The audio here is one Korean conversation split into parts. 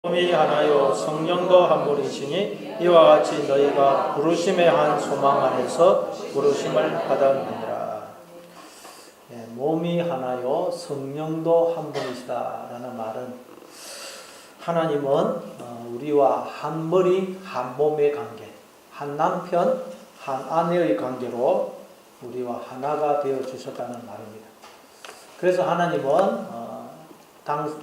몸이 하나요 성령도 한 분이시니 이와 같이 너희가 부르심의 한 소망 안에서 부르심을 받았느니라. 몸이 하나요 성령도 한 분이시다라는 말은 하나님은 우리와 한 머리 한 몸의 관계, 한 남편 한 아내의 관계로 우리와 하나가 되어 주셨다는 말입니다. 그래서 하나님은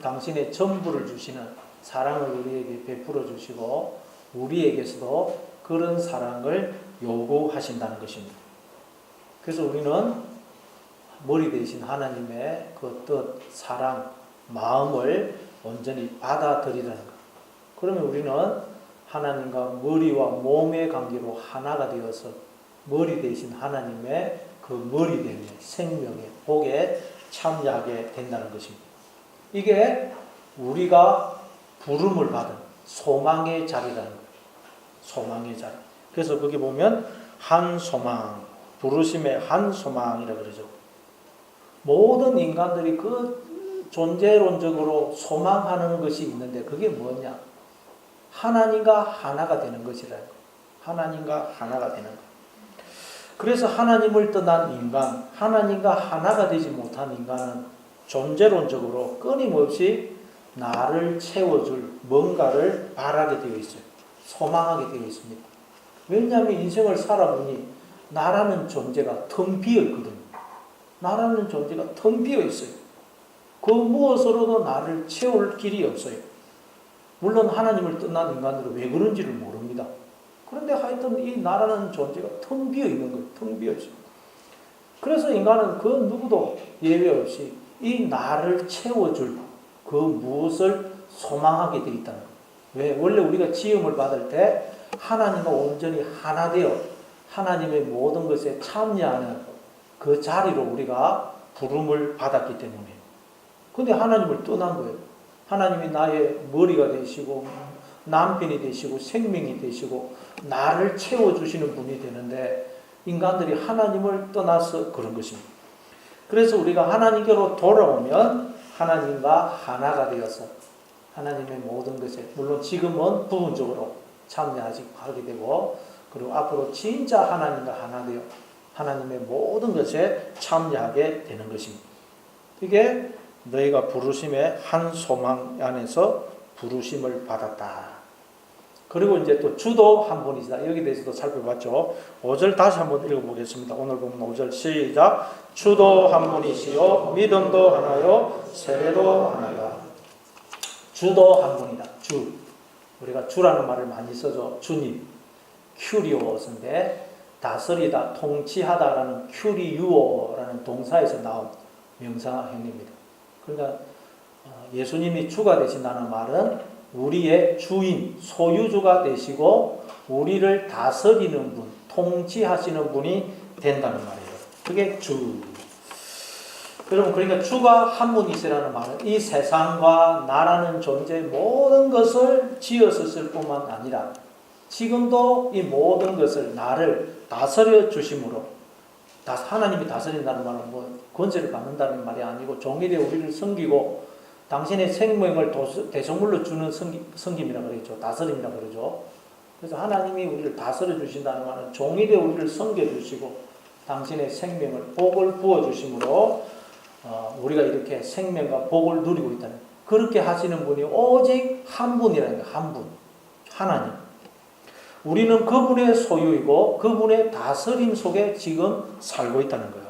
당신의 전부를 주시는 사랑을 우리에게 베풀어 주시고 우리에게서도 그런 사랑을 요구하신다는 것입니다. 그래서 우리는 머리 대신 하나님의 그 뜻, 사랑, 마음을 온전히 받아들이라는 것. 그러면 우리는 하나님과 머리와 몸의 관계로 하나가 되어서 머리 대신 하나님의 그 머리 되는 생명의 복에 참여하게 된다는 것입니다. 이게 우리가 부름을 받은 소망의 자리라는 거예요. 소망의 자리. 그래서 거기 보면 한 소망, 부르심의 한 소망이라 그러죠. 모든 인간들이 그 존재론적으로 소망하는 것이 있는데 그게 뭐냐? 하나님과 하나가 되는 것이라는 거예요. 하나님과 하나가 되는 거예요. 그래서 하나님을 떠난 인간, 하나님과 하나가 되지 못한 인간은 존재론적으로 끊임없이 나를 채워줄 뭔가를 바라게 되어 있어요. 소망하게 되어 있습니다. 왜냐하면 인생을 살아보니 나라는 존재가 텅 비어 있거든요. 나라는 존재가 텅 비어 있어요. 그 무엇으로도 나를 채울 길이 없어요. 물론 하나님을 떠난 인간들은 왜 그런지를 모릅니다. 그런데 하여튼 이 나라는 존재가 텅 비어 있는 거예요. 텅 비어 있어요. 그래서 인간은 그 누구도 예외 없이 이 나를 채워줄 그 무엇을 소망하게 되어 있다는 거예요. 왜? 원래 우리가 지음을 받을 때 하나님과 온전히 하나 되어 하나님의 모든 것에 참여하는 그 자리로 우리가 부름을 받았기 때문이에요. 근데 하나님을 떠난 거예요. 하나님이 나의 머리가 되시고 남편이 되시고 생명이 되시고 나를 채워주시는 분이 되는데 인간들이 하나님을 떠나서 그런 것입니다. 그래서 우리가 하나님께로 돌아오면 하나님과 하나가 되어서 하나님의 모든 것에 물론 지금은 부분적으로 참여하게 되고 그리고 앞으로 진짜 하나님과 하나 되어 하나님의 모든 것에 참여하게 되는 것입니다. 이게 너희가 부르심의 한 소망 안에서 부르심을 받았다. 그리고 이제 또 주도 한 분이시다. 여기 대해서도 살펴봤죠. 5절 다시 한번 읽어보겠습니다. 오늘 보면 5절 시작. 주도 한 분이시요 믿음도 하나요 세례도 하나요. 주도 한 분이다. 주. 우리가 주라는 말을 많이 써죠. 주님. 큐리오스인데 다스리다, 통치하다라는 큐리유오라는 동사에서 나온 명사형입니다. 그러니까 예수님이 주가 되신다는 말은 우리의 주인, 소유주가 되시고 우리를 다스리는 분, 통치하시는 분이 된다는 말이에요. 그게 주. 여러분, 그러니까 주가 한 분이시라는 말은 이 세상과 나라는 존재 모든 것을 지었을 뿐만 아니라 지금도 이 모든 것을 나를 다스려 주심으로 하나님이 다스린다는 말은 뭐 권세를 받는다는 말이 아니고 종일에 우리를 섬기고 당신의 생명을 대성물로 주는 섬김이라 그러죠. 다스림이라 그러죠. 그래서 하나님이 우리를 다스려 주신다는 말은 종일에 우리를 섬겨 주시고 당신의 생명을 복을 부어 주심으로 우리가 이렇게 생명과 복을 누리고 있다는 그렇게 하시는 분이 오직 한 분이라는 거예요. 한 분. 하나님. 우리는 그분의 소유이고 그분의 다스림 속에 지금 살고 있다는 거예요.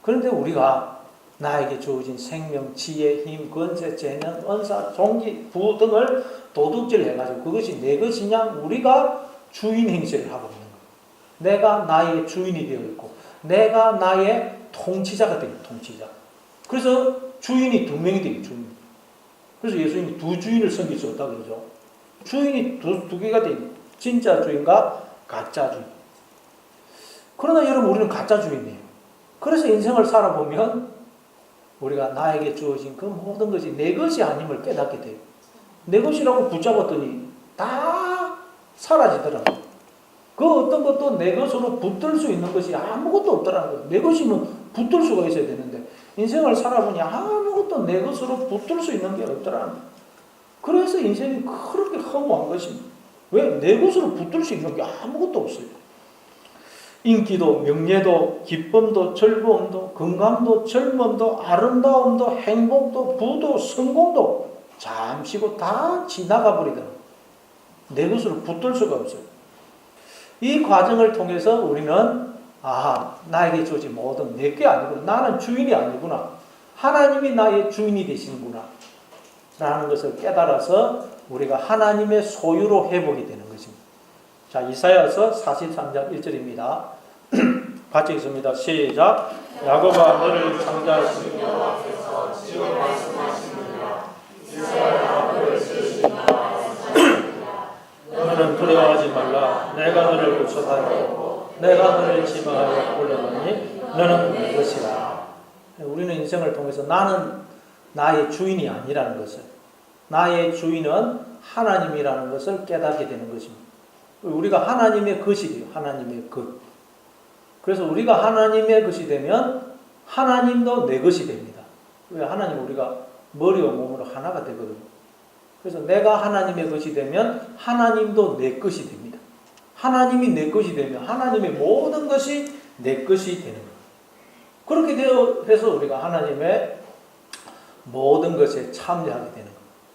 그런데 우리가 나에게 주어진 생명, 지혜, 힘, 권세, 재능, 은사, 종기, 부호 등을 도둑질해가지고 그것이 내 것이냐 우리가 주인 행세를 하고 있는 거예요. 내가 나의 주인이 되어 있고 내가 나의 통치자가 되는 통치자. 그래서 주인이 두 명이 되게 주인. 그래서 예수님이 두 주인을 섬길 수 없다 그러죠. 주인이 두 개가 되는 진짜 주인과 가짜 주인. 그러나 여러분 우리는 가짜 주인이에요. 그래서 인생을 살아보면 우리가 나에게 주어진 그 모든 것이 내 것이 아님을 깨닫게 돼요. 내 것이라고 붙잡았더니 다 사라지더라고요. 그 어떤 것도 내 것으로 붙들 수 있는 것이 아무것도 없더라는 거예요. 내 것이면 붙들 수가 있어야 되는데 인생을 살아보니 아무것도 내 것으로 붙들 수 있는 게 없더라는 거예요. 그래서 인생이 그렇게 허무한 것입니다. 왜? 내 것으로 붙들 수 있는 게 아무것도 없어요. 인기도, 명예도, 기쁨도, 즐거움도, 건강도, 젊음도, 아름다움도, 행복도, 부도, 성공도 잠시고 다 지나가 버리더라고요. 내 것으로 붙들 수가 없어요. 이 과정을 통해서 우리는 나에게 주어진 모든 내게 아니고 나는 주인이 아니구나. 하나님이 나의 주인이 되시는구나. 라는 것을 깨달아서 우리가 하나님의 소유로 회복이 되는 것입니다. 자, 이사야서 43장 1절입니다. 같이 읽습니다. 시작. 야곱아 너를 창조하신 여호와께서 지금 말씀하시느니라. 이스라엘아 너를 지으신 말씀하시느니라. 너는 두려워하지 말라. 내가 너를 구속하였고 내가 너를 지망하여 올려놓으니 너는 내 것이라. 우리는 인생을 통해서 나는 나의 주인이 아니라는 것을, 나의 주인은 하나님이라는 것을 깨닫게 되는 것입니다. 우리가 하나님의 것이에요. 하나님의 것. 그래서 우리가 하나님의 것이 되면 하나님도 내 것이 됩니다. 왜? 하나님 우리가 머리와 몸으로 하나가 되거든요. 그래서 내가 하나님의 것이 되면 하나님도 내 것이 됩니다. 하나님이 내 것이 되면 하나님의 모든 것이 내 것이 되는 거예요. 그렇게 해서 우리가 하나님의 모든 것에 참여하게 되는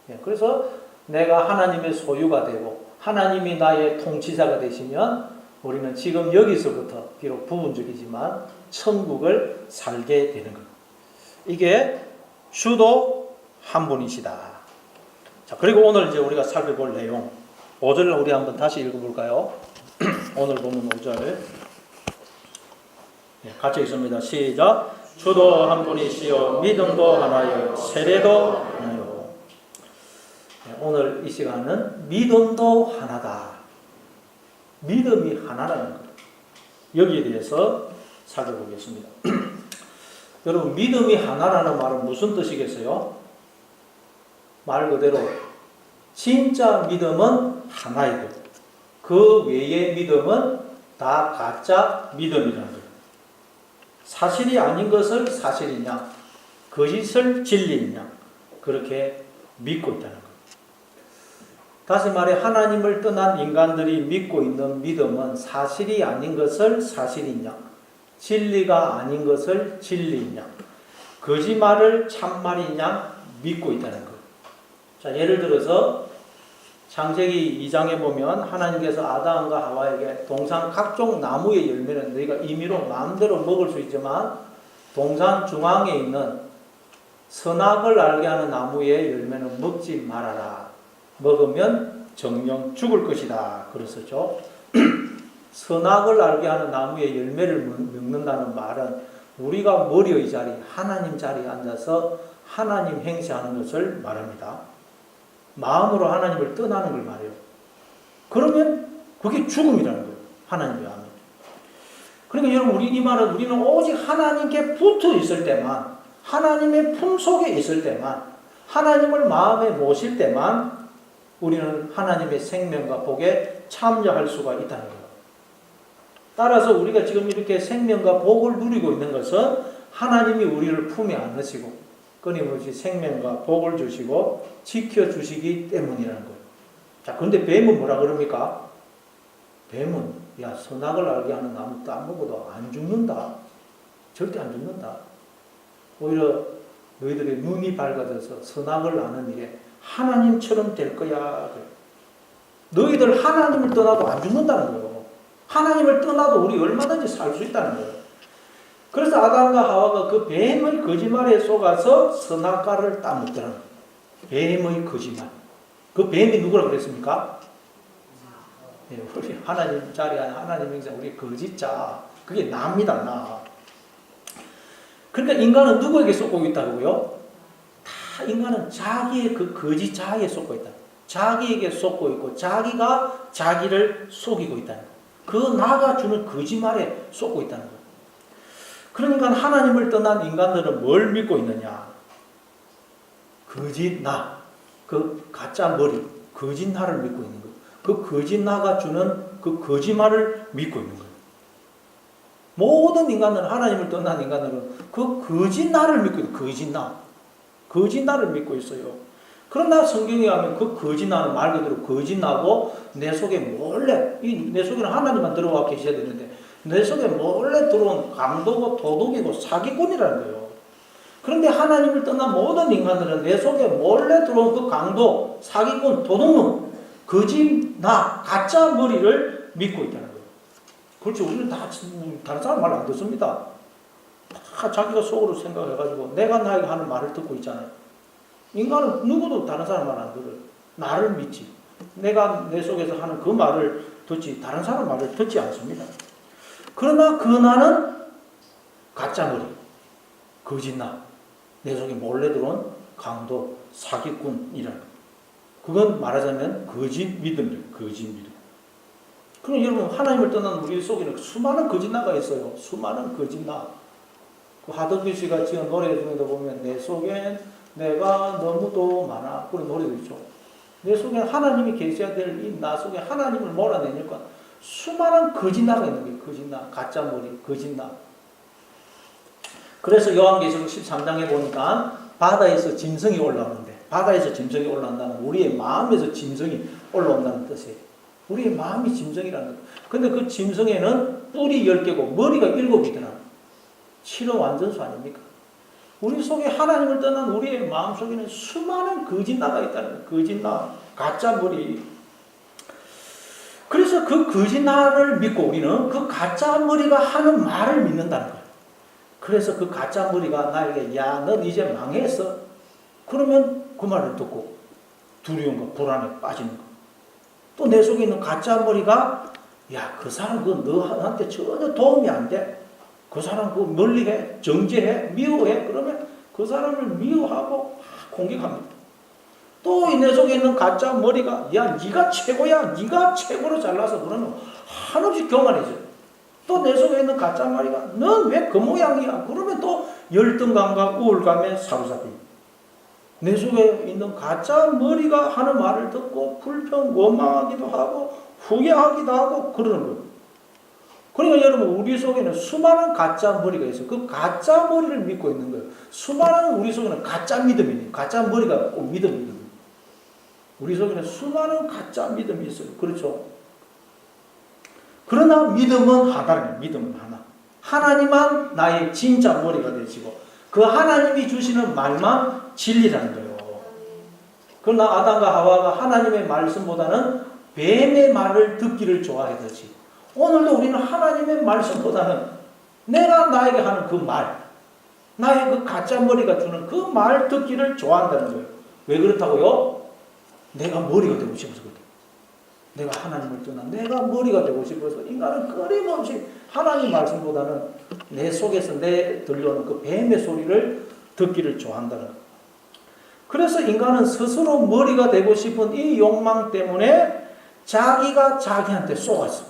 거예요. 그래서 내가 하나님의 소유가 되고 하나님이 나의 통치자가 되시면 우리는 지금 여기서부터 비록 부분적이지만 천국을 살게 되는 거예요. 이게 주도 한 분이시다. 자, 그리고 오늘 이제 우리가 살펴볼 내용 5절을 우리 한번 다시 읽어볼까요? 오늘 보면 5절 같이 읽습니다. 시작. 주도 한 분이시요 믿음도 하나요 세례도 하나요. 오늘 이 시간은 믿음도 하나다. 믿음이 하나라는 것. 여기에 대해서 살펴보겠습니다. 여러분 믿음이 하나라는 말은 무슨 뜻이겠어요? 말 그대로 진짜 믿음은 하나이고 그 외의 믿음은 다 가짜 믿음이라는 거예요. 사실이 아닌 것을 사실이냐, 거짓을 진리냐, 그렇게 믿고 있다는 거예요. 다시 말해 하나님을 떠난 인간들이 믿고 있는 믿음은 사실이 아닌 것을 사실이냐, 진리가 아닌 것을 진리냐, 거짓말을 참말이냐 믿고 있다는 거예요. 자, 예를 들어서 창세기 2장에 보면 하나님께서 아담과 하와에게 동산 각종 나무의 열매는 너희가 임의로 마음대로 먹을 수 있지만 동산 중앙에 있는 선악을 알게 하는 나무의 열매는 먹지 말아라. 먹으면 정령 죽을 것이다. 그랬었죠. 선악을 알게 하는 나무의 열매를 먹는다는 말은 우리가 머리의 자리, 하나님 자리에 앉아서 하나님 행세하는 것을 말합니다. 마음으로 하나님을 떠나는 걸 말해요. 그러면 그게 죽음이라는 거예요. 하나님의 마음이. 그러니까 여러분 우리 이 말은 우리는 오직 하나님께 붙어 있을 때만, 하나님의 품 속에 있을 때만, 하나님을 마음에 모실 때만 우리는 하나님의 생명과 복에 참여할 수가 있다는 거예요. 따라서 우리가 지금 이렇게 생명과 복을 누리고 있는 것은 하나님이 우리를 품에 안으시고 끊임없이 생명과 복을 주시고 지켜주시기 때문이라는 거예요. 자, 근데 뱀은 뭐라 그럽니까? 뱀은 야 선악을 알게 하는 나무 딱 먹어도 안 죽는다. 절대 안 죽는다. 오히려 너희들의 눈이 밝아져서 선악을 아는 일에 하나님처럼 될 거야. 너희들 하나님을 떠나도 안 죽는다는 거예요. 하나님을 떠나도 우리 얼마든지 살 수 있다는 거예요. 그래서 아담과 하와가 그 뱀의 거짓말에 속아서 선악과를 따먹더라는 거예요. 뱀의 거짓말. 그 뱀이 누구라고 그랬습니까? 네, 우리 하나님 자리에 하나님 행사 우리 거짓자. 그게 나입니다. 나. 그러니까 인간은 누구에게 속고 있다고요? 다 인간은 자기의 그 거짓자에 속고 있다. 자기에게 속고 있고 자기가 자기를 속이고 있다는 거예요. 그 나가 주는 거짓말에 속고 있다는 거예요. 그러니까 하나님을 떠난 인간들은 뭘 믿고 있느냐? 거짓 나, 그 가짜 머리, 거짓 나를 믿고 있는 거예요. 그 거짓 나가 주는 그 거짓말을 믿고 있는 거예요. 모든 인간들은 하나님을 떠난 인간들은 그 거짓 나를 믿고 있어요. 거짓 나, 거짓 나를 믿고 있어요. 그러나 성경에 가면 그 거짓나는 말 그대로 거짓나고 내 속에 몰래, 내 속에는 하나님만 들어와 계셔야 되는데 내 속에 몰래 들어온 강도고 도둑이고 사기꾼이라는 거예요. 그런데 하나님을 떠난 모든 인간들은 내 속에 몰래 들어온 그 강도, 사기꾼, 도둑놈, 거짓나, 가짜 머리를 믿고 있다는 거예요. 그렇죠. 우리는 다 다른 사람 말 안 듣습니다. 다 자기가 속으로 생각해가지고 내가 나에게 하는 말을 듣고 있잖아요. 인간은 누구도 다른 사람 말 안 들어요. 나를 믿지. 내가 내 속에서 하는 그 말을 듣지 다른 사람 말을 듣지 않습니다. 그러나 그 나는 가짜 머리, 거짓나, 내 속에 몰래 들어온 강도, 사기꾼이라는 것. 그건 말하자면 거짓 믿음이에요. 거짓 믿음. 그럼 여러분 하나님을 떠난 우리 속에는 수많은 거짓나가 있어요. 수많은 거짓나. 그 하덕규 씨가 지은 노래 중에도 보면 내 속엔 내가 너무도 많아. 그런 노래도 있죠. 내 속에 하나님이 계셔야 될 이 나 속에 하나님을 몰아내니까 수많은 거짓나가 있는 거예요. 거짓나, 가짜 머리, 거짓나. 그래서 요한계시록 13장에 보니까 바다에서 짐승이 올라오는데 바다에서 짐승이 올라온다는 우리의 마음에서 짐승이 올라온다는 뜻이에요. 우리의 마음이 짐승이라는 거예요. 근데 그 짐승에는 뿔이 10개고 머리가 7이더라. 7은 완전수 아닙니까? 우리 속에 하나님을 떠난 우리의 마음 속에는 수많은 거짓나가 있다는 거예요. 거짓나, 가짜 머리. 그래서 그 거짓나를 믿고 우리는 그 가짜 머리가 하는 말을 믿는다는 거예요. 그래서 그 가짜 머리가 나에게 야, 넌 이제 망했어. 그러면 그 말을 듣고 두려움과 불안에 빠지는 거. 또 내 속에 있는 가짜 머리가 야, 그 사람 그 너한테 전혀 도움이 안 돼. 그 사람 그 멀리해, 정죄해, 미워해. 그러면 그 사람을 미워하고 공격합니다. 또 내 속에 있는 가짜 머리가 야, 네가 최고야. 네가 최고로 잘나서 그러면 한없이 교만해져요. 또 내 속에 있는 가짜 머리가 넌 왜 그 모양이야? 그러면 또 열등감과 우울감에 사로잡힙니다. 내 속에 있는 가짜 머리가 하는 말을 듣고 불평, 원망하기도 하고 후회하기도 하고 그러는 거예요. 그러니까 여러분 우리 속에는 수많은 가짜 머리가 있어요. 그 가짜 머리를 믿고 있는 거예요. 수많은 우리 속에는 가짜 믿음이에요. 가짜 머리가 꼭 믿음이거든요. 우리 속에는 수많은 가짜 믿음이 있어요. 그렇죠? 그러나 믿음은 하나예요. 믿음은 하나. 하나님만 나의 진짜 머리가 되시고 그 하나님이 주시는 말만 진리라는 거예요. 그러나 아담과 하와가 하나님의 말씀보다는 뱀의 말을 듣기를 좋아하듯이 오늘도 우리는 하나님의 말씀보다는 내가 나에게 하는 그 말, 나의 그 가짜 머리가 주는 그 말 듣기를 좋아한다는 거예요. 왜 그렇다고요? 내가 머리가 되고 싶어서거든요. 내가 하나님을 떠나 내가 머리가 되고 싶어서 인간은 끊임없이 하나님 말씀보다는 내 속에서 내 들려오는 그 뱀의 소리를 듣기를 좋아한다는 거예요. 그래서 인간은 스스로 머리가 되고 싶은 이 욕망 때문에 자기가 자기한테 속았어.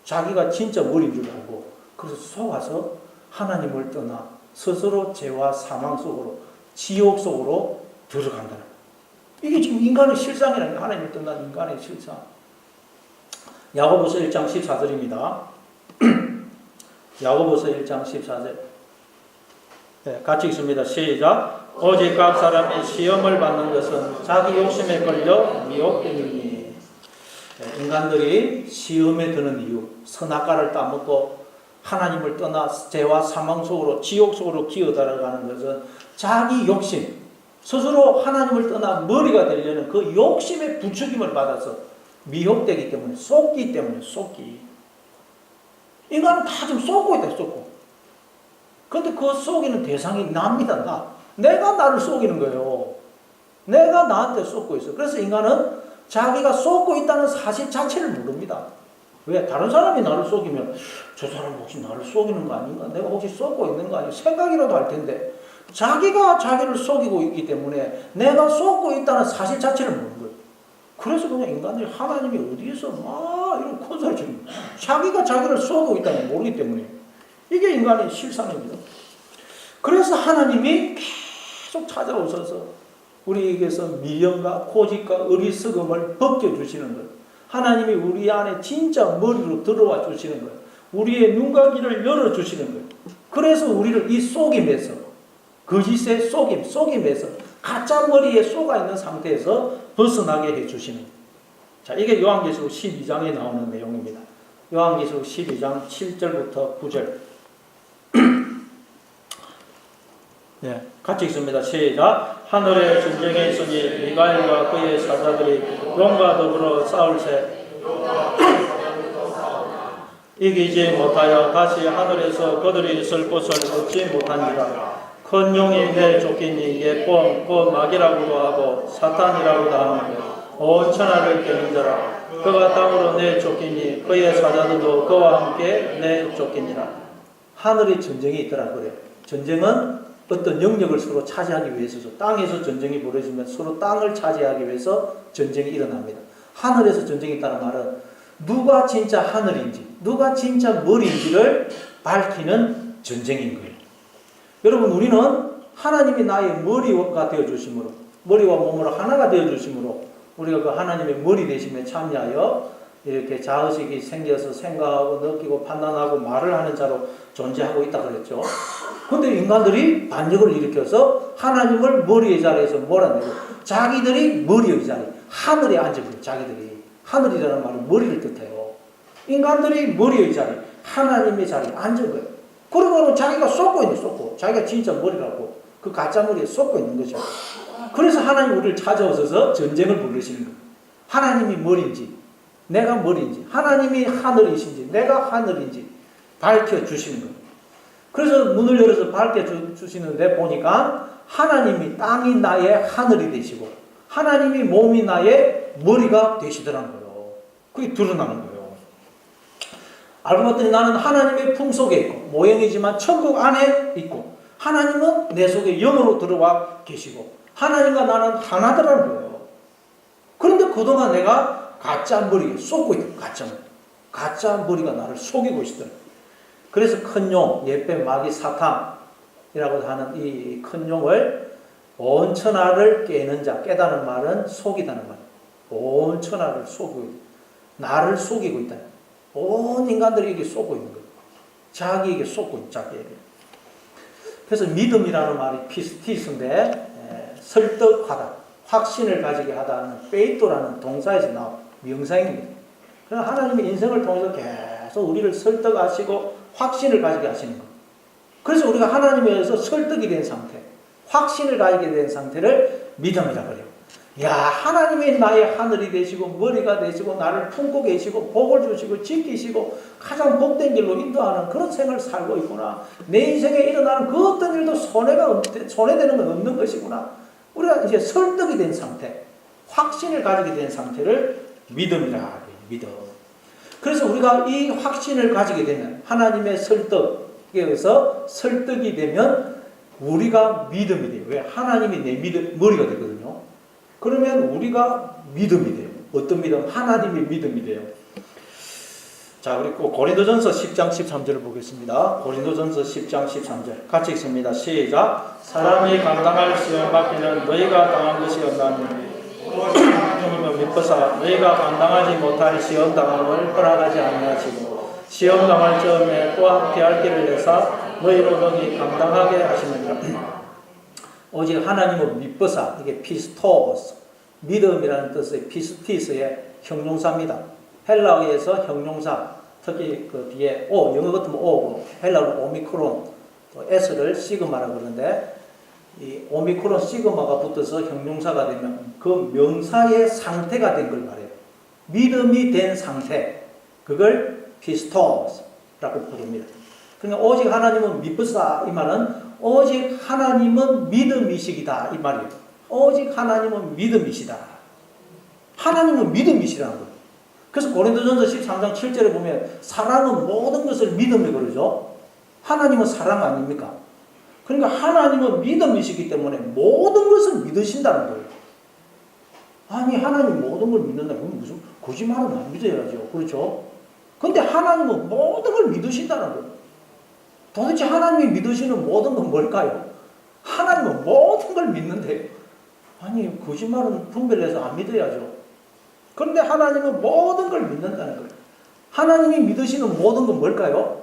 자기가 진짜 머리인 줄 알고 그래서 속아서 하나님을 떠나 스스로 죄와 사망 속으로 지옥 속으로 들어간다는 거예요. 이게 지금 인간의 실상이라는 거예요. 하나님을 떠난 인간의 실상. 야고보서 1장 14절입니다. 야고보서 1장 14절. 네, 같이 읽습니다. 시작. 오직 각 사람이 시험을 받는 것은 자기 욕심에 걸려 미혹됨이니. 네, 인간들이 시험에 드는 이유, 선악과를 따먹고 하나님을 떠나 죄와 사망 속으로 지옥 속으로 기어들어가는 것은 자기 욕심, 스스로 하나님을 떠나 머리가 되려는 그 욕심의 부추김을 받아서 미혹되기 때문에, 속기 때문에, 속기. 인간은 다 지금 속고 있다, 속고. 그런데 그 속이는 대상이 납니다, 내가 나를 속이는 거예요. 내가 나한테 속고 있어. 그래서 인간은 자기가 속고 있다는 사실 자체를 모릅니다. 왜? 다른 사람이 나를 속이면 저 사람 혹시 나를 속이는 거 아닌가? 내가 혹시 속고 있는 거 아닌가? 생각이라도 할 텐데 자기가 자기를 속이고 있기 때문에 내가 속고 있다는 사실 자체를 모르는 거예요. 그래서 그냥 인간들이 하나님이 어디에서 막 이런 콘서트 치는 거예요. 자기가 자기를 속이고 있다는 걸 모르기 때문에 이게 인간의 실상입니다. 그래서 하나님이 계속 찾아오셔서 우리에게서 미련과 고집과 어리석음을 벗겨주시는 거예요. 하나님이 우리 안에 진짜 머리로 들어와 주시는 거예요. 우리의 눈과 귀를 열어주시는 거예요. 그래서 우리를 이 속임에서, 거짓의 속임에서 가짜 머리에 쏘가 있는 상태에서 벗어나게 해주시는. 자, 이게 요한계시록 12장에 나오는 내용입니다. 요한계시록 12장 7절부터 9절. 네, 같이 읽습니다. 시작. 하늘에 전쟁이 있으니 미가엘과 그의 사자들이 용과 더불어 싸울세 이기지 못하여 다시 하늘에서 그들이 있을 곳을 얻지 못하니라. 큰 용이 내 쫓기니 예뽕 그 마귀라고도 하고 사탄이라고도 하며 온 천하를 깨는 자라. 그가 땅으로 내 쫓기니 그의 사자들도 그와 함께 내 쫓기니라. 하늘에 전쟁이 있더라 그래요. 전쟁은 어떤 영역을 서로 차지하기 위해서죠. 땅에서 전쟁이 벌어지면 서로 땅을 차지하기 위해서 전쟁이 일어납니다. 하늘에서 전쟁이 있다는 말은 누가 진짜 하늘인지 누가 진짜 머리인지를 밝히는 전쟁인 거예요. 여러분, 우리는 하나님이 나의 머리가 되어주심으로, 머리와 몸으로 하나가 되어주심으로 우리가 그 하나님의 머리 되심에 참여하여 이렇게 자의식이 생겨서 생각하고 느끼고 판단하고 말을 하는 자로 존재하고 있다 그랬죠. 근데 인간들이 반역을 일으켜서 하나님을 머리의 자리에서 몰아내고 자기들이 머리의 자리, 하늘에 앉아버려요. 자기들이. 하늘이라는 말은 머리를 뜻해요. 인간들이 머리의 자리, 하나님의 자리에 앉은 거예요. 그러고는 자기가 쏟고 있는, 쏟고. 자기가 진짜 머리라고 그 가짜 머리에 쏟고 있는 거죠. 그래서 하나님 우리를 찾아오셔서 전쟁을 부르시는 거예요. 하나님이 머리인지 내가 머리인지, 하나님이 하늘이신지 내가 하늘인지 밝혀주시는 거예요. 그래서 문을 열어서 밝혀주시는데 보니까 하나님이 땅이 나의 하늘이 되시고 하나님이 몸이 나의 머리가 되시더라는 거예요. 그게 드러나는 거예요. 알고 봤더니 나는 하나님의 품속에 있고 모형이지만 천국 안에 있고 하나님은 내 속에 영으로 들어와 계시고 하나님과 나는 하나더라는 거예요. 그런데 그동안 내가 가짜 머리에 쏟고 있던 가짜 머리가 나를 속이고 있었던. 그래서 큰 용, 옛배 마귀 사탄이라고 하는 이 큰 용을 온 천하를 깨는 자, 깨다는 말은 속이다는 말. 온 천하를 속이고, 나를 속이고 있다. 온 인간들에게 속고 있는 거예요. 자기에게 속고 있는 자기에게. 그래서 믿음이라는 말이 피스티스인데 설득하다, 확신을 가지게 하다는 페이토라는 동사에서 나온 명사입니다. 그래서 하나님의 인생을 통해서 계속 우리를 설득하시고 확신을 가지게 하시는 거예요. 그래서 우리가 하나님에 의해서 설득이 된 상태, 확신을 가지게 된 상태를 믿음이라고 해요. 야, 하나님이 나의 하늘이 되시고 머리가 되시고 나를 품고 계시고 복을 주시고 지키시고 가장 복된 길로 인도하는 그런 생을 살고 있구나. 내 인생에 일어나는 그 어떤 일도 손해되는 건 없는 것이구나. 우리가 이제 설득이 된 상태, 확신을 가지게 된 상태를 믿음이라 해요. 믿음. 그래서 우리가 이 확신을 가지게 되면 하나님의 설득에 의해서 설득이 되면 우리가 믿음이 돼요. 왜? 하나님이 내 머리가 되거든요. 그러면 우리가 믿음이 돼요. 어떤 믿음? 하나님의 믿음이 돼요. 자, 우리 고린도전서 10장 13절을 보겠습니다. 고린도전서 10장 13절 같이 읽습니다. 시작. 사람이 감당할 시험 받기는 너희가 당한 것이 없나니 하나님은 믿고사 너희가 감당하지 못할 시험 당함을 허락하지 아니하시고 시험 당할 즈음에 또 함께 할 길을 내사 너희로 능히 감당하게 하시느니라. 오직 하나님은 믿보사, 이게 피스토스, 믿음이라는 뜻의 피스티스의 형용사입니다. 헬라어에서 형용사, 특히 그 뒤에 오, 영어 같으면 오고 헬라어는 오미크론, 또 S를 시그마라고 그러는데 이 오미크론 시그마가 붙어서 형용사가 되면 그 명사의 상태가 된 걸 말해요. 믿음이 된 상태, 그걸 피스토스라고 부릅니다. 그러니까 오직 하나님은 믿보사 이 말은 오직 하나님은 믿음이시기다 이 말이에요. 오직 하나님은 믿음이시다. 하나님은 믿음이시라는 거예요. 그래서 고린도전서 13장 7절에 보면 사랑은 모든 것을 믿음에 그러죠. 하나님은 사랑 아닙니까? 그러니까 하나님은 믿음이시기 때문에 모든 것을 믿으신다는 거예요. 아니, 하나님 모든 걸 믿는다. 그럼 무슨 거짓말은 안 믿어야죠. 그렇죠? 근데 하나님은 모든 걸 믿으신다는 거예요. 도대체 하나님이 믿으시는 모든 건 뭘까요? 하나님은 모든 걸 믿는데요. 아니, 거짓말은 분별해서 안 믿어야죠. 그런데 하나님은 모든 걸 믿는다는 거예요. 하나님이 믿으시는 모든 건 뭘까요?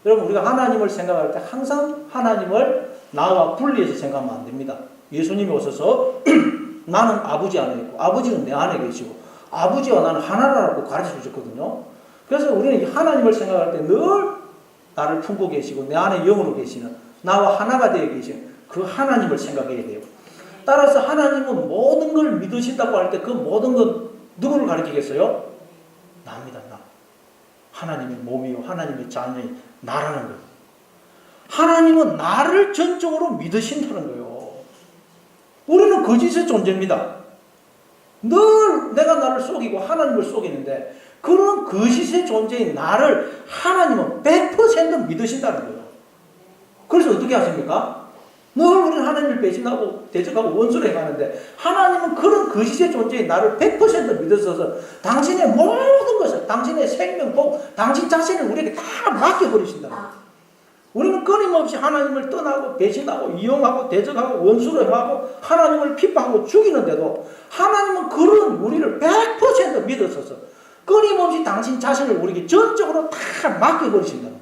여러분, 우리가 하나님을 생각할 때 항상 하나님을 나와 분리해서 생각하면 안 됩니다. 예수님이 오셔서 나는 아버지 안에 있고 아버지는 내 안에 계시고 아버지와 나는 하나라고 가르쳐 주셨거든요. 그래서 우리는 하나님을 생각할 때 늘 나를 품고 계시고 내 안에 영으로 계시는 나와 하나가 되어 계시는 그 하나님을 생각해야 돼요. 따라서 하나님은 모든 걸 믿으신다고 할 때 그 모든 건 누구를 가리키겠어요? 나입니다. 나. 하나님의 몸이요 하나님의 자녀인 나라는 거예요. 하나님은 나를 전적으로 믿으신다는 거예요. 우리는 거짓의 존재입니다. 늘 내가 나를 속이고 하나님을 속이는데 그런 거짓의 존재인 나를 하나님은 100% 믿으신다는 거예요. 그래서 어떻게 하십니까? 늘 우리는 하나님을 배신하고 대적하고 원수를 행하는데 하나님은 그런 거짓의 존재인 나를 100% 믿으셔서 당신의 모든 것을 당신의 생명, 복, 당신 자신을 우리에게 다 맡겨버리신다는 거예요. 우리는 끊임없이 하나님을 떠나고 배신하고 이용하고 대적하고 원수를 행하고 하나님을 핍박하고 죽이는데도 하나님은 그런 우리를 100% 믿으셔서 끊임없이 당신 자신을 우리에게 전적으로 다 맡겨버리신다는 거예요.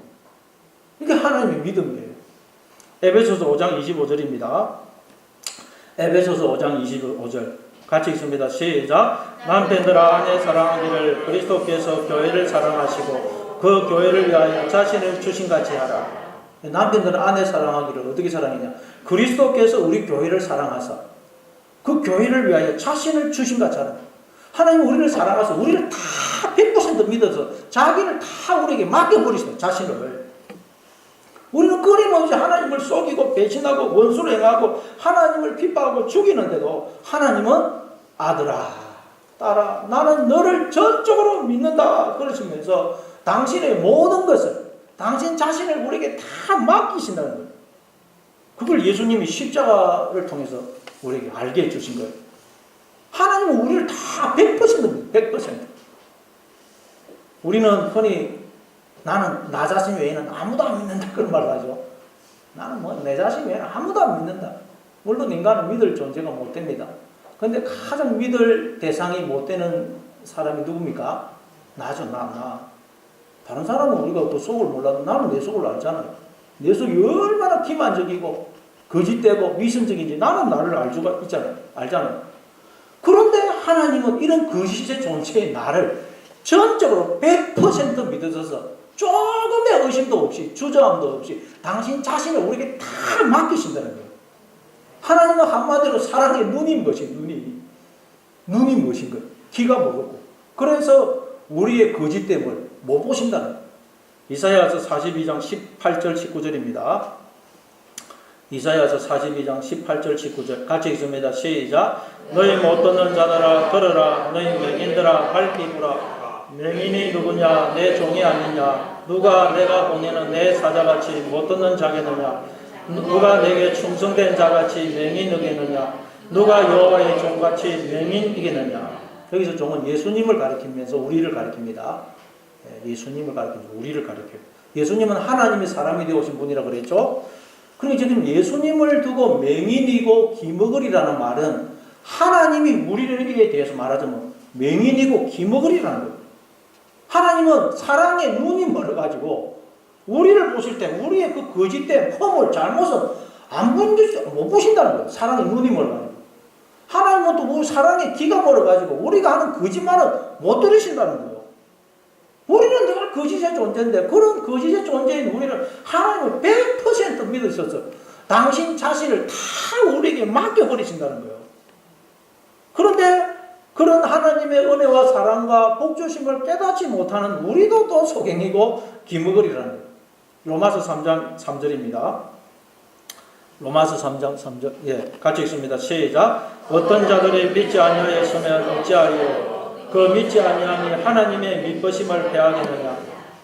이게 하나님의 믿음이에요. 에베소서 5장 25절입니다. 에베소서 5장 25절 같이 읽습니다. 시작. 남편들아 아내 사랑하기를 그리스도께서 교회를 사랑하시고 그 교회를 위하여 자신을 주신같이 하라. 남편들은 아내 사랑하기를 어떻게 사랑했냐? 그리스도께서 우리 교회를 사랑하사 그 교회를 위하여 자신을 주신같이 하라. 하나님은 우리를 사랑하셔서 우리를 다 100% 믿어서 자기를 다 우리에게 맡겨버리시는 자신을. 우리는 끊임없이 하나님을 속이고 배신하고 원수를 행하고 하나님을 핍박하고 죽이는데도 하나님은 아들아 딸아 나는 너를 전적으로 믿는다 그러시면서 당신의 모든 것을 당신 자신을 우리에게 다 맡기신다는 거예요. 그걸 예수님이 십자가를 통해서 우리에게 알게 해주신 거예요. 하나님은 우리를 다 100%입니다. 100%. 우리는 흔히 나는 나 자신 외에는 아무도 안 믿는다 그런 말을 하죠. 나는 뭐 내 자신 외에는 아무도 안 믿는다. 물론 인간은 믿을 존재가 못 됩니다. 그런데 가장 믿을 대상이 못 되는 사람이 누굽니까? 나죠. 나. 다른 사람은 우리가 그 속을 몰라도 나는 내 속을 알잖아요. 내 속이 얼마나 기만적이고 거짓되고 미신적인지 나는 나를 알 수가 알잖아요. 그런데 하나님은 이런 거짓의 존재의 나를 전적으로 100% 믿으셔서 조금의 의심도 없이 주저함도 없이 당신 자신을 우리에게 다 맡기신다는 거예요. 하나님은 한마디로 사랑의 눈인 것이 눈이 무엇인 거예요? 귀가 먹었고 그래서 우리의 거짓됨을 못 보신다는 거예요. 이사야서 42장 18절 19절입니다. 이사야서 42장 18절 19절 같이 읽습니다. 시작. 너희 못 듣는 자들아 들으라. 너희 맹인들아 밝히 보라. 맹인이 누구냐? 내 종이 아니냐? 누가 내가 보내는 내 사자같이 못 듣는 자겠느냐? 누가 내게 충성된 자같이 맹인이겠느냐? 누가 여호와의 종같이 맹인이겠느냐? 여기서 종은 예수님을 가리키면서 우리를 가리킵니다. 예수님을 가리키면서 우리를 가리켜요. 예수님은 하나님의 사람이 되어오신 분이라 그랬죠. 그러니까 지금 예수님을 두고 맹인이고 기머거리라는 말은 하나님이 우리에 대해서 말하자면 맹인이고 기머거리라는 거예요. 하나님은 사랑의 눈이 멀어가지고 우리를 보실 때 우리의 그 거짓된 허물 잘못은 못 보신다는 거예요. 사랑의 눈이 멀어가지고. 하나님은 또 우리 사랑의 귀가 멀어가지고 우리가 하는 거짓말은 못 들으신다는 거예요. 우리는 늘 거짓의 존재인데 그런 거짓의 존재인 우리를 하나님은 100% 믿으셔서 당신 자신을 다 우리에게 맡겨버리신다는 거예요. 그런데 그런 하나님의 은혜와 사랑과 복주심을 깨닫지 못하는 우리도 또 소경이고 기머거리라는 거예요. 로마서 3장 3절입니다. 로마서 3장 3절 같이 읽습니다. 시작. 어떤 자들이 믿지 아니하였으면 어찌하리요? 그 믿지 아니함이 하나님의 믿으심을 패하겠느냐?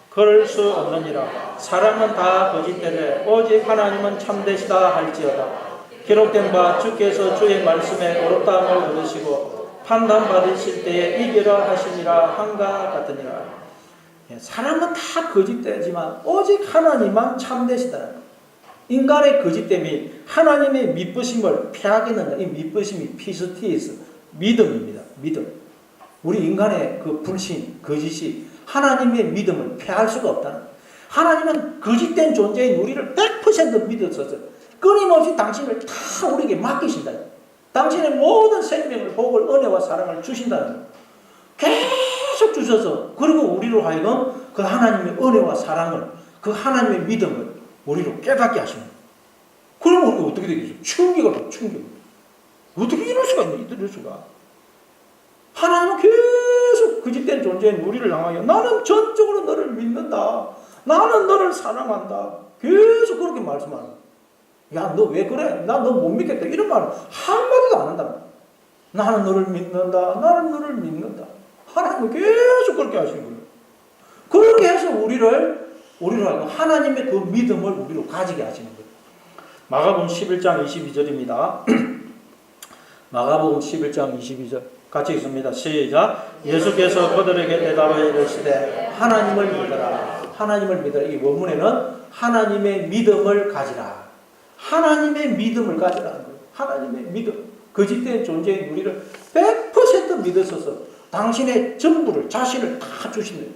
그럴 수 없느니라. 사람은 다 거짓되되 오직 하나님은 참되시다 할지어다. 기록된 바 주께서 주의 말씀에 옳다함을 얻으시고 판단받으실 때에 이기라 하시니라 한가 같으니라. 사람은 다 거짓되지만 오직 하나님만 참되시다. 인간의 거짓됨이 하나님의 믿으심을 패하겠느냐? 이 믿으심이 피스티스 믿음입니다. 믿음. 우리 인간의 그 불신, 거짓이 하나님의 믿음을 패할 수가 없다는 거예요. 하나님은 거짓된 존재인 우리를 100% 믿으셔서 끊임없이 당신을 다 우리에게 맡기신다. 당신의 모든 생명을, 복을, 은혜와 사랑을 주신다는 거예요. 계속 주셔서, 그리고 우리로 하여금 그 하나님의 은혜와 사랑을, 그 하나님의 믿음을 우리로 깨닫게 하시는 거예요. 그러면 우리가 어떻게 되겠어요? 충격을 받아요. 충격. 어떻게 이럴 수가 있냐? 이럴 수가. 하나님은 계속 거짓된 존재인 우리를 향하여 나는 전적으로 너를 믿는다. 나는 너를 사랑한다. 계속 그렇게 말씀하는 거예요. 야, 너 왜 그래? 나 너 못 믿겠다. 이런 말을 한마디도 안 한다. 나는 너를 믿는다. 나는 너를 믿는다. 하나님은 계속 그렇게 하시는 거예요. 그렇게 해서 우리를 하여금 하나님의 그 믿음을 우리로 가지게 하시는 거예요. 마가복음 11장 22절입니다. 마가복음 11장 22절 같이 읽습니다. 시작. 예수께서 그들에게 대답하여 이르시되 하나님을 믿어라. 하나님을 믿어라. 이 원문에는 하나님의 믿음을 가지라. 하나님의 믿음을 가지라는 거예요. 하나님의 믿음. 거짓된 존재인 우리를 100% 믿으셔서 당신의 전부를, 자신을 다 주신대요.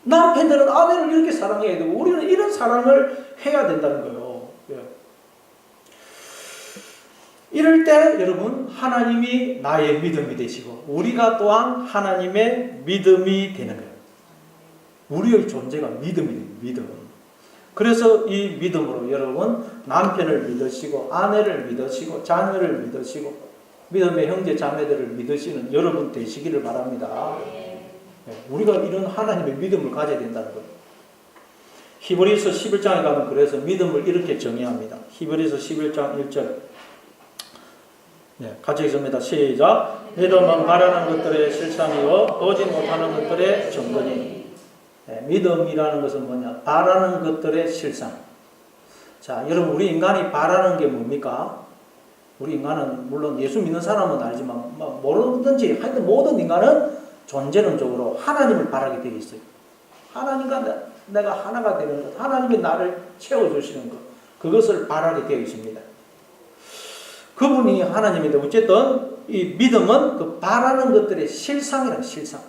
남편들은 아내를 이렇게 사랑해야 되고 우리는 이런 사랑을 해야 된다는 거예요. 이럴 때 여러분 하나님이 나의 믿음이 되시고 우리가 또한 하나님의 믿음이 되는 거예요. 우리의 존재가 믿음이 돼요. 믿음. 그래서 이 믿음으로 여러분 남편을 믿으시고 아내를 믿으시고 자녀를 믿으시고 믿음의 형제 자매들을 믿으시는 여러분 되시기를 바랍니다. 우리가 이런 하나님의 믿음을 가져야 된다는 거예요. 히브리서 11장에 가면 그래서 믿음을 이렇게 정의합니다. 히브리서 11장 1절 같이 읽습니다. 시작. 믿음은 바라는 것들의 실상이요 오지 못하는 것들의 증거니. 믿음이라는 것은 뭐냐? 바라는 것들의 실상. 자, 여러분 우리 인간이 바라는 게 뭡니까? 우리 인간은 물론 예수 믿는 사람은 알지만 모르든지 하여튼 모든 인간은 존재론적으로 하나님을 바라게 되어 있어요. 하나님과 내가 하나가 되는 것, 하나님이 나를 채워주시는 것, 그것을 바라게 되어 있습니다. 그분이 하나님인데 어쨌든 이 믿음은 그 바라는 것들의 실상이라는 실상.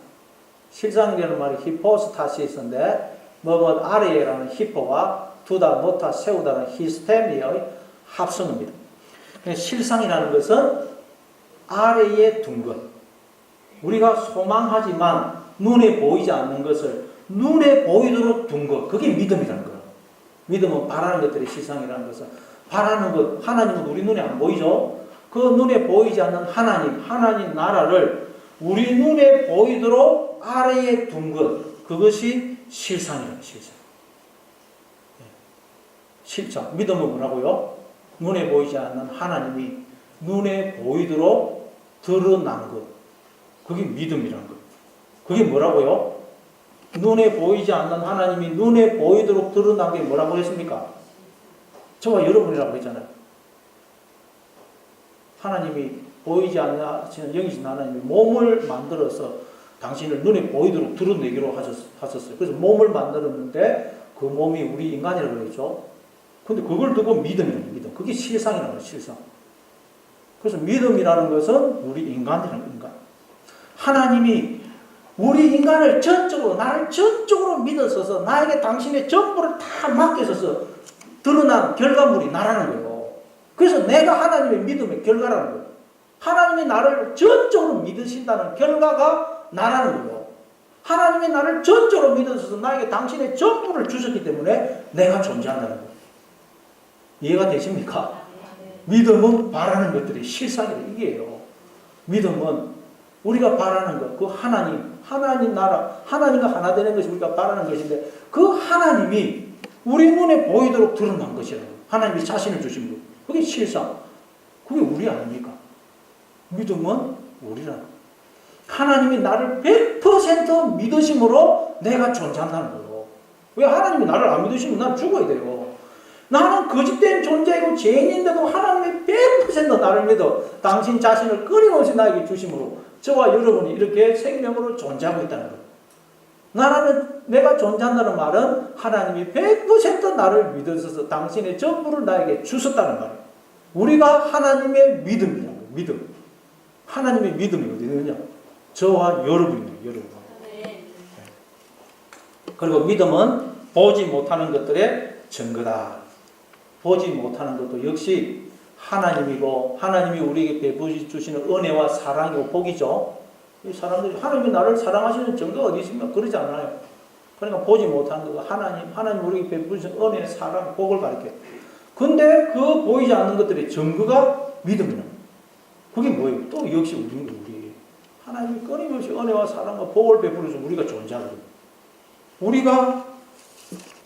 실상이라는 말이 히포스타시스인데 뭐뭐 아래라는 히포와 두다 놓다 세우다는 히스테미의 합성입니다. 실상이라는 것은 아래에 둔 것. 우리가 소망하지만 눈에 보이지 않는 것을 눈에 보이도록 둔 것. 그게 믿음이라는 거예요. 믿음은 바라는 것들의 실상이라는 것은 바라는 것. 하나님은 우리 눈에 안 보이죠. 그 눈에 보이지 않는 하나님 나라를 우리 눈에 보이도록 아래에 둔 것. 그것이 실상이라는 실상. 실상. 믿음은 뭐라고요? 눈에 보이지 않는 하나님이 눈에 보이도록 드러난 것. 그게 믿음이라는 것. 그게 뭐라고요? 눈에 보이지 않는 하나님이 눈에 보이도록 드러난 게 뭐라고 했습니까? 저와 여러분이라고 했잖아요. 하나님이 보이지 않는 영이신 하나님이 몸을 만들어서 당신을 눈에 보이도록 드러내기로 하셨어요. 그래서 몸을 만들었는데 그 몸이 우리 인간이라고 그랬죠. 근데 그걸 두고 믿음이라는 믿음. 그게 실상이라는 거예요. 실상. 그래서 믿음이라는 것은 우리 인간이라는 인간. 하나님이 우리 인간을 전적으로 나를 전적으로 믿어서서 나에게 당신의 전부를 다 맡겨서서 드러난 결과물이 나라는 거예요. 그래서 내가 하나님의 믿음의 결과라는 거예요. 하나님이 나를 전적으로 믿으신다는 결과가 나라는 거예요. 하나님이 나를 전적으로 믿어서 나에게 당신의 전부를 주셨기 때문에 내가 존재한다는 거예요. 이해가 되십니까? 믿음은 바라는 것들이 실상이다. 이게요. 믿음은 우리가 바라는 것, 그 하나님 나라, 하나님과 하나 되는 것이 우리가 바라는 것인데 그 하나님이 우리 눈에 보이도록 드러난 것이라고. 하나님이 자신을 주신 것. 그게 실상. 그게 우리 아닙니까? 믿음은 우리라는 것. 하나님이 나를 100% 믿으심으로 내가 존재한다는 거예요. 왜 하나님이 나를 안 믿으시면 난 죽어야 돼요. 나는 거짓된 존재이고 죄인인데도 하나님이 100% 나를 믿어 당신 자신을 끊임없이 나에게 주심으로 저와 여러분이 이렇게 생명으로 존재하고 있다는 거예요. 내가 존재한다는 말은 하나님이 100% 나를 믿으셔서 당신의 전부를 나에게 주셨다는 말이에요. 우리가 하나님의 믿음이라는 거예요. 믿음. 하나님의 믿음이 어디 있느냐? 저와 여러분이에요. 여러분. 그리고 믿음은 보지 못하는 것들의 증거다. 보지 못하는 것도 역시 하나님이고 하나님이 우리에게 베푸시 주시는 은혜와 사랑이고 복이죠. 이 사람들이 하나님이 나를 사랑하시는 증거가 어디 있습니까? 그러지 않아요. 그러니까 보지 못하는 거 하나님 우리에게 베푸신 은혜, 사랑, 복을 가르쳐요. 근데 그 보이지 않는 것들의 증거가 믿음이에요. 그게 뭐예요? 또 역시 우리 하나님이 끊임없이 은혜와 사랑과 복을 베풀어서 우리가 존재하거든요. 우리가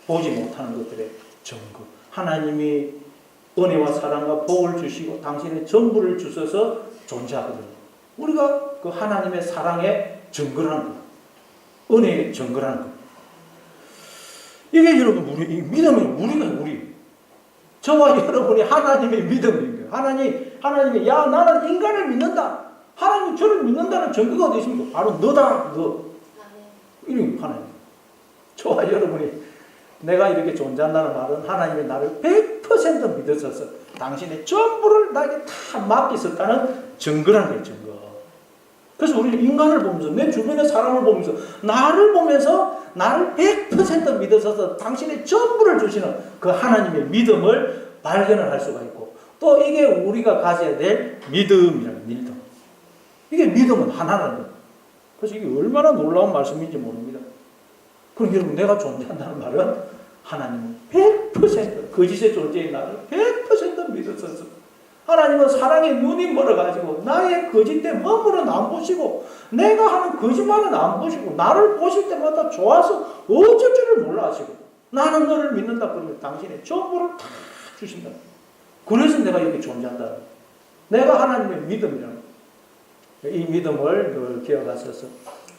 보지 못하는 것들의 증거. 하나님이 은혜와 사랑과 복을 주시고 당신의 전부를 주셔서 존재하거든요. 우리가 그 하나님의 사랑의 증거라는 거예요. 은혜의 증거라는 거예요. 이게 여러분 우리 믿음이 우리 저와 여러분이 하나님의 믿음인 거예요. 하나님이 야 나는 인간을 믿는다. 하나님이 저를 믿는다는 증거가 어디 있습니까? 바로 너다. 너. 이런 하나님. 저와 여러분이 내가 이렇게 존재한다는 말은 하나님이 나를 100% 믿으셔서 당신의 전부를 나에게 다 맡기셨다는 증거라는 거예요. 증거. 그래서 우리는 인간을 보면서 내 주변의 사람을 보면서 나를 100% 믿으셔서 당신의 전부를 주시는 그 하나님의 믿음을 발견을 할 수가 있고 또 이게 우리가 가져야 될 믿음이라는 믿음. 이게 믿음은 하나라는 거예요. 그래서 이게 얼마나 놀라운 말씀인지 모릅니다. 그럼 여러분 내가 존재한다는 말은 하나님은 100% 거짓의 존재인 나를 100% 믿으셔서 하나님은 사랑의 눈이 멀어가지고 나의 거짓된 허물은 안 보시고 내가 하는 거짓말은 안 보시고 나를 보실 때마다 좋아서 어쩔 줄을 몰라 하시고 나는 너를 믿는다 그러면 당신의 전부를 다 주신다. 그래서 내가 이렇게 존재한다. 내가 하나님의 믿음이라는 이 믿음을 늘 기억하셔서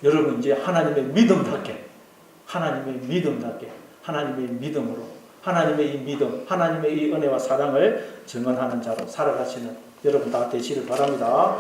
여러분 이제 하나님의 믿음답게 하나님의 믿음으로 하나님의 이 믿음, 하나님의 이 은혜와 사랑을 증언하는 자로 살아가시는 여러분 다 되시길 바랍니다.